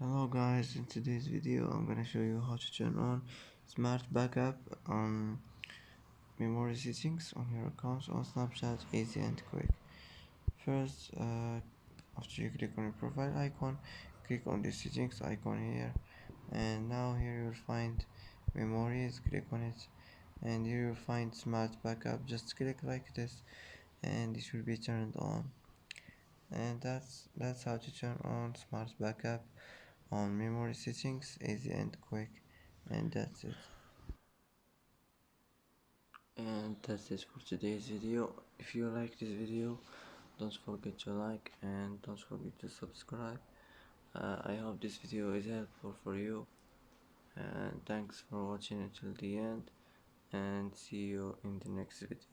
Hello guys, in today's video I'm gonna show you how to turn on smart backup on memory settings on your accounts on Snapchat, easy and quick. First, after you click on your profile icon, click on the settings icon here, and now here you'll find memories, click on it, and here you'll find smart backup. Just click like this and it will be turned on. And that's how to turn on smart backup on memory settings, easy and quick. And that's it for today's video. If you like this video, don't forget to like and don't forget to subscribe. I hope this video is helpful for you, and thanks for watching until the end, and see you in the next video.